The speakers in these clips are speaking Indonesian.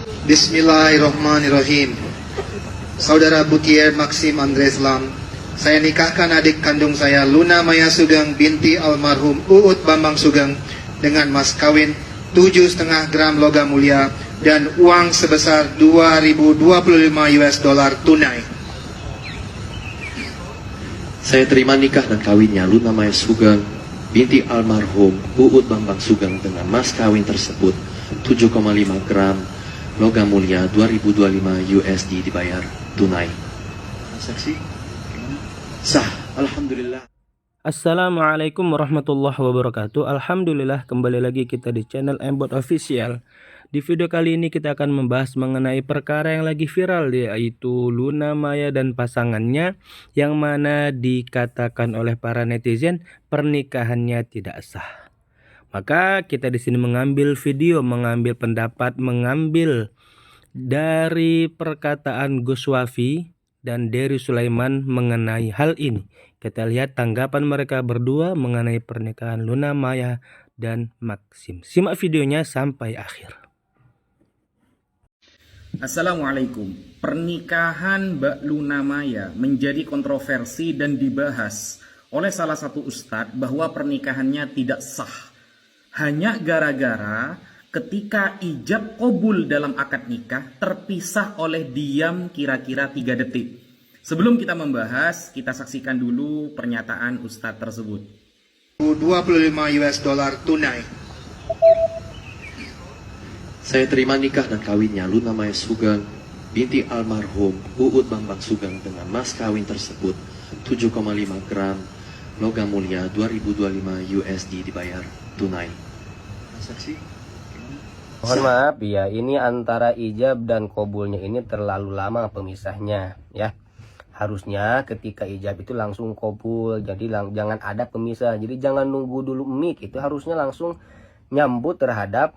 Bismillahirrahmanirrahim. Saudara Butier Maxim Andres Lam, saya nikahkan adik kandung saya Luna Maya Sugeng binti almarhum Uut Bambang Sugeng dengan mas kawin 7,5 gram logam mulia dan uang sebesar 2.025 US dollar tunai. Saya terima nikah dan kawinnya Luna Maya Sugeng binti almarhum Uut Bambang Sugeng dengan mas kawin tersebut 7,5 gram logam mulia 2.025 USD dibayar tunai. Saksi sah. Alhamdulillah. Assalamualaikum warahmatullahi wabarakatuh. Alhamdulillah, kembali lagi kita di channel Mbot Official. Di video kali ini kita akan membahas mengenai perkara yang lagi viral, yaitu Luna Maya dan pasangannya, yang mana dikatakan oleh para netizen pernikahannya tidak sah. Maka kita di sini mengambil video, mengambil pendapat, mengambil dari perkataan Gus Wafi dan Dery Sulaiman mengenai hal ini. Kita lihat tanggapan mereka berdua mengenai pernikahan Luna Maya dan Maxim. Simak videonya sampai akhir. Assalamualaikum. Pernikahan Mbak Luna Maya menjadi kontroversi dan dibahas oleh salah satu ustadz bahwa pernikahannya tidak sah. Hanya gara-gara ketika ijab qabul dalam akad nikah terpisah oleh diam kira-kira 3 detik. Sebelum kita membahas, kita saksikan dulu pernyataan ustadz tersebut. 25 US dollar tunai. Saya terima nikah dan kawinnya Luna Maya Sugeng binti almarhum Uut Bambang Sugeng dengan mas kawin tersebut 7,5 gram logam mulia 2.025 USD dibayar tunai. Saksi. Mohon maaf ya, ini antara ijab dan qabulnya ini terlalu lama pemisahnya ya. Harusnya ketika ijab itu langsung qabul, jadi jangan ada pemisah. Jadi jangan nunggu dulu mik, itu harusnya langsung nyambut terhadap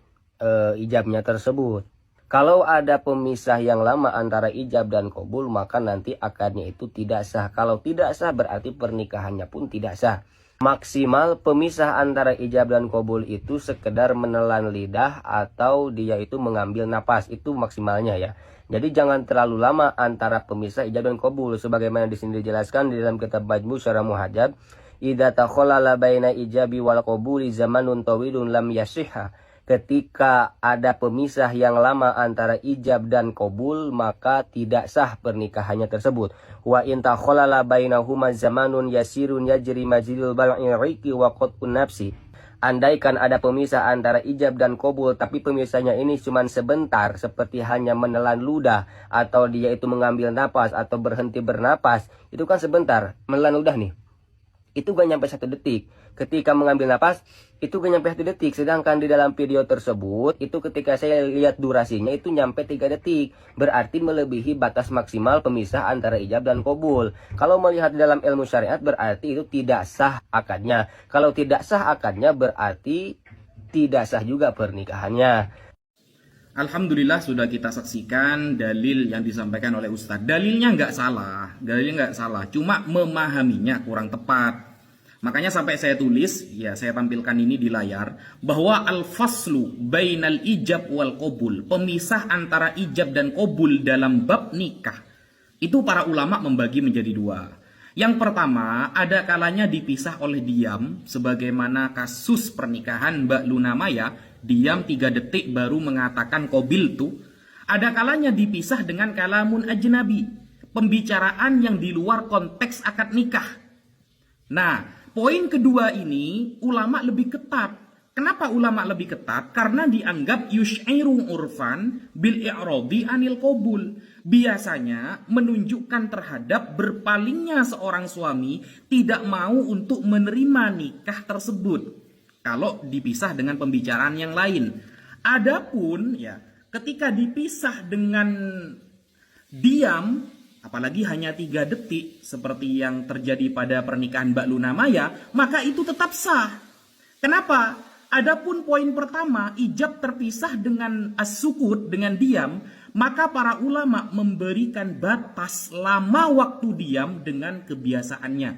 ijabnya tersebut. Kalau ada pemisah yang lama antara ijab dan qabul, maka nanti akadnya itu tidak sah. Kalau tidak sah berarti pernikahannya pun tidak sah. Maksimal pemisah antara ijab dan qabul itu sekedar menelan lidah atau dia itu mengambil napas, itu maksimalnya ya. Jadi jangan terlalu lama antara pemisah ijab dan qabul, sebagaimana di sini dijelaskan di dalam kitab Majmu' Syarah Muhadzab, idza takhalala baina ijabi wal qabuli zamanun tawilun lam yasihha. Ketika ada pemisah yang lama antara ijab dan qabul, maka tidak sah pernikahannya tersebut. Wa in takhalala bainahuma zamanun yasirun yajri majlil bal'i'iki wa qat'un nafsi. Andaikan ada pemisah antara ijab dan qabul, tapi pemisahnya ini cuma sebentar, seperti hanya menelan ludah, atau dia itu mengambil napas, atau berhenti bernapas, itu kan sebentar. Menelan ludah nih, itu gak nyampe 1 detik. Ketika mengambil napas, itu gak nyampe 1 detik. Sedangkan di dalam video tersebut, itu ketika saya lihat durasinya, itu nyampe 3 detik. Berarti melebihi batas maksimal pemisah antara ijab dan qabul. Kalau melihat di dalam ilmu syariat, berarti itu tidak sah akadnya. Kalau tidak sah akadnya, berarti tidak sah juga pernikahannya. Alhamdulillah sudah kita saksikan dalil yang disampaikan oleh ustadz. Dalilnya nggak salah, cuma memahaminya kurang tepat. Makanya sampai saya tulis, ya saya tampilkan ini di layar, bahwa al-faslu bainal ijab wal qabul, pemisah antara ijab dan qabul dalam bab nikah, itu para ulama membagi menjadi 2. Yang pertama, ada kalanya dipisah oleh diam, sebagaimana kasus pernikahan Mbak Luna Maya, diam 3 detik baru mengatakan qabil tuh. Ada kalanya dipisah dengan kalamun ajnabi, pembicaraan yang di luar konteks akad nikah. Nah, poin kedua ini ulama lebih ketat. Kenapa ulama lebih ketat? Karena dianggap yush'iru urfan bil i'radi anil qabul. Biasanya menunjukkan terhadap berpalingnya seorang suami tidak mau untuk menerima nikah tersebut kalau dipisah dengan pembicaraan yang lain. Adapun ya, ketika dipisah dengan diam, apalagi hanya 3 detik seperti yang terjadi pada pernikahan Mbak Luna Maya, maka itu tetap sah. Kenapa? Adapun poin pertama, ijab terpisah dengan as-sukut, dengan diam, maka para ulama memberikan batas lama waktu diam dengan kebiasaannya.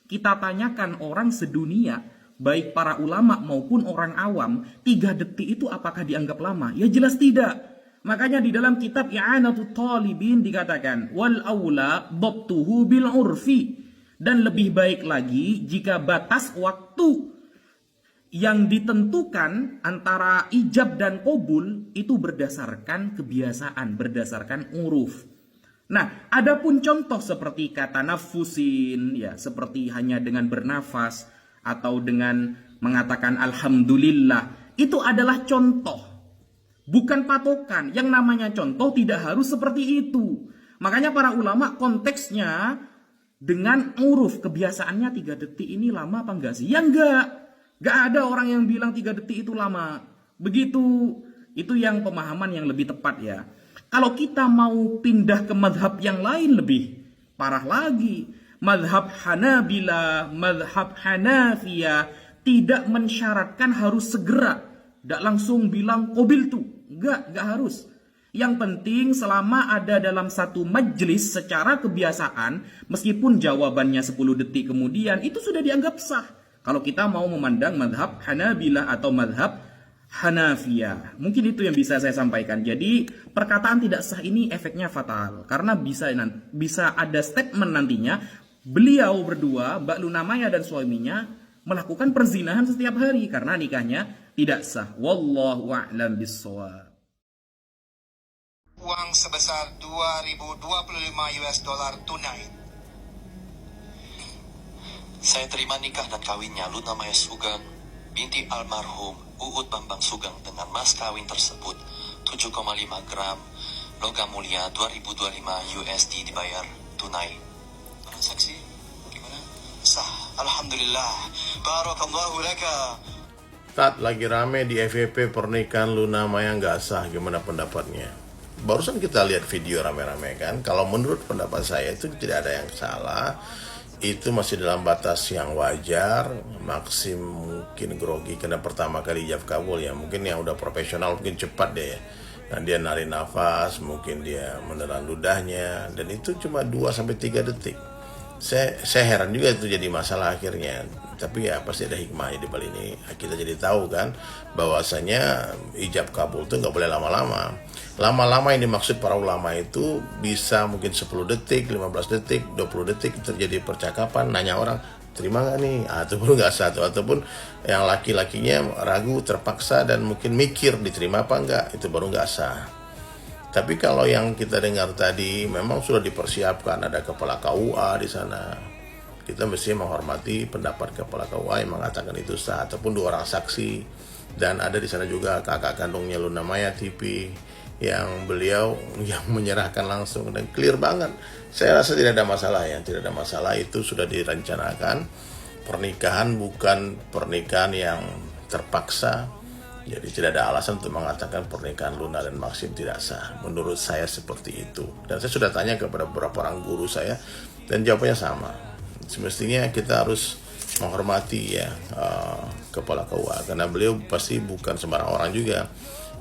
Kita tanyakan orang sedunia, baik para ulama maupun orang awam, 3 detik itu apakah dianggap lama? Ya jelas tidak. Makanya di dalam kitab I'anatut Talibin dikatakan wal aula dhabtuhu bil urfi, dan lebih baik lagi jika batas waktu yang ditentukan antara ijab dan qabul itu berdasarkan kebiasaan, berdasarkan uruf. Nah, adapun contoh seperti kata nafusin, ya, seperti hanya dengan bernafas atau dengan mengatakan alhamdulillah, itu adalah contoh, bukan patokan. Yang namanya contoh tidak harus seperti itu. Makanya para ulama konteksnya dengan uruf, kebiasaannya 3 detik ini lama apa enggak sih? Ya enggak. Enggak ada orang yang bilang 3 detik itu lama. Begitu. Itu yang pemahaman yang lebih tepat ya. Kalau kita mau pindah ke madhab yang lain lebih parah lagi. Madhab Hanabila, madhab Hanafiyah tidak mensyaratkan harus segera. Tidak langsung bilang qabil tuh. Enggak harus. Yang penting selama ada dalam satu majelis secara kebiasaan, meskipun jawabannya 10 detik kemudian, itu sudah dianggap sah. Kalau kita mau memandang madhab Hanabila atau madhab Hanafiyah. Mungkin itu yang bisa saya sampaikan. Jadi perkataan tidak sah ini efeknya fatal. Karena bisa ada statement nantinya, beliau berdua, Mbak Luna Maya dan suaminya, melakukan perzinahan setiap hari karena nikahnya tidak sah. Wallahu a'lam bishawab. Uang sebesar 2.025 US dollar tunai. Saya terima nikah dan kawinnya Luna Maya Sugeng binti almarhum Uut Bambang Sugeng dengan mas kawin tersebut 7,5 gram logam mulia 2025 USD dibayar tunai. Transaksi gimana? Sah. Alhamdulillah. Barakallahu laka. Saat lagi rame di FYP pernikahan Luna Maya nggak sah, gimana pendapatnya? Barusan kita lihat video rame-rame kan. Kalau menurut pendapat saya itu tidak ada yang salah. Itu masih dalam batas yang wajar. Maksim mungkin grogi karena pertama kali ijab kabul ya. Mungkin yang udah profesional mungkin cepat deh ya. Nah, dia narik nafas, mungkin dia menelan ludahnya, dan itu cuma 2-3 detik. Saya heran juga itu jadi masalah akhirnya. Tapi ya pasti ada hikmahnya di balik ini. Kita jadi tahu kan bahwasanya ijab kabul itu nggak boleh lama-lama. Lama-lama yang dimaksud para ulama itu bisa mungkin 10 detik, 15 detik, 20 detik terjadi percakapan, nanya orang terima nggak nih? Itu baru nggak sah. Ataupun yang laki-lakinya ragu, terpaksa dan mungkin mikir diterima apa enggak, itu baru nggak sah. Tapi kalau yang kita dengar tadi memang sudah dipersiapkan, ada kepala KUA di sana. Kita mesti menghormati pendapat kepala KUA yang mengatakan itu sah, ataupun 2 orang saksi. Dan ada di sana juga kakak kandungnya Luna Maya TV yang beliau yang menyerahkan langsung dan clear banget. Saya rasa tidak ada masalah ya, tidak ada masalah, itu sudah direncanakan. Pernikahan bukan pernikahan yang terpaksa. Jadi tidak ada alasan untuk mengatakan pernikahan Luna dan Maksim tidak sah. Menurut saya seperti itu. Dan saya sudah tanya kepada beberapa orang guru saya dan jawabannya sama. Semestinya kita harus menghormati ya kepala KUA karena beliau pasti bukan sembarang orang juga.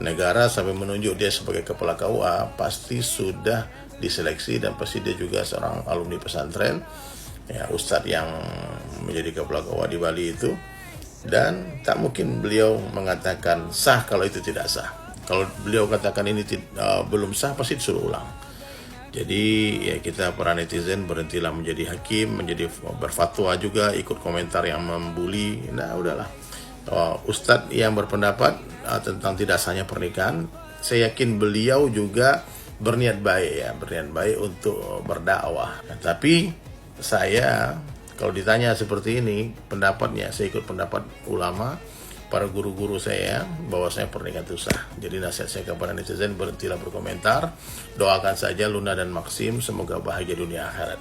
Negara sampai menunjuk dia sebagai kepala KUA pasti sudah diseleksi dan pasti dia juga seorang alumni pesantren ya, ustadz yang menjadi kepala KUA di Bali itu. Dan tak mungkin beliau mengatakan sah kalau itu tidak sah. Kalau beliau katakan ini belum sah, pasti disuruh ulang. Jadi ya kita para netizen berhentilah menjadi hakim, menjadi berfatwa juga, ikut komentar yang membuli. Nah udahlah. Ustadz yang berpendapat tentang tidak sahnya pernikahan, saya yakin beliau juga berniat baik ya, berniat baik untuk berdakwah. Nah, tapi saya kalau ditanya seperti ini pendapatnya, saya ikut pendapat ulama, para guru-guru saya bahwa saya pernikahan itu sah. Jadi nasihat saya kepada netizen, berhentilah berkomentar, doakan saja Luna dan Maksim semoga bahagia dunia akhirat.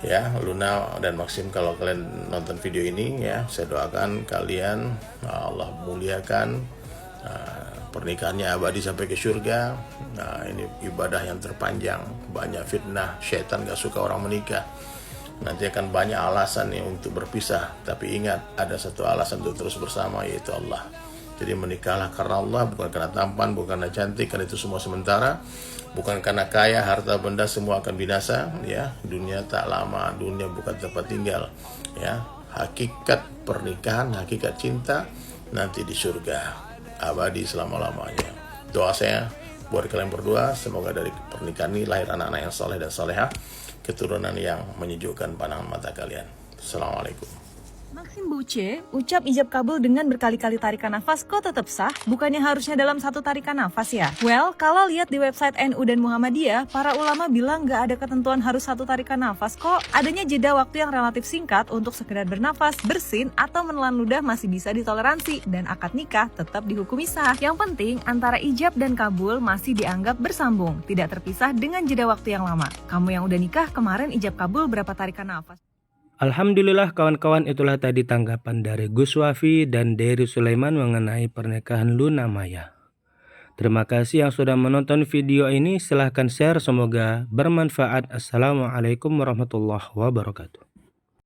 Ya, Luna dan Maksim, kalau kalian nonton video ini ya, saya doakan kalian Allah muliakan, pernikahannya abadi sampai ke surga. Nah, ini ibadah yang terpanjang, banyak fitnah, syaitan gak suka orang menikah. Nanti akan banyak alasan nih untuk berpisah, tapi ingat ada satu alasan untuk terus bersama, yaitu Allah. Jadi menikahlah karena Allah, bukan karena tampan, bukan karena cantik, karena itu semua sementara. Bukan karena kaya, harta benda semua akan binasa, ya. Dunia tak lama, dunia bukan tempat tinggal, ya. Hakikat pernikahan, hakikat cinta nanti di surga abadi selama-lamanya. Doa saya buat kalian berdua. Semoga dari pernikahan ini lahir anak-anak yang soleh dan soleha, keturunan yang menyejukkan pandangan mata kalian. Assalamualaikum. Maxim Boucher, ucap ijab kabul dengan berkali-kali tarikan nafas kok tetap sah? Bukannya harusnya dalam satu tarikan nafas ya? Well, kalau lihat di website NU dan Muhammadiyah, para ulama bilang nggak ada ketentuan harus satu tarikan nafas kok. Adanya jeda waktu yang relatif singkat untuk sekedar bernafas, bersin, atau menelan ludah masih bisa ditoleransi, dan akad nikah tetap dihukumi sah. Yang penting, antara ijab dan kabul masih dianggap bersambung, tidak terpisah dengan jeda waktu yang lama. Kamu yang udah nikah, kemarin ijab kabul berapa tarikan nafas? Alhamdulillah kawan-kawan, itulah tadi tanggapan dari Gus Wafi dan Dery Sulaiman mengenai pernikahan Luna Maya. Terima kasih yang sudah menonton video ini, silahkan share, semoga bermanfaat. Assalamualaikum warahmatullahi wabarakatuh.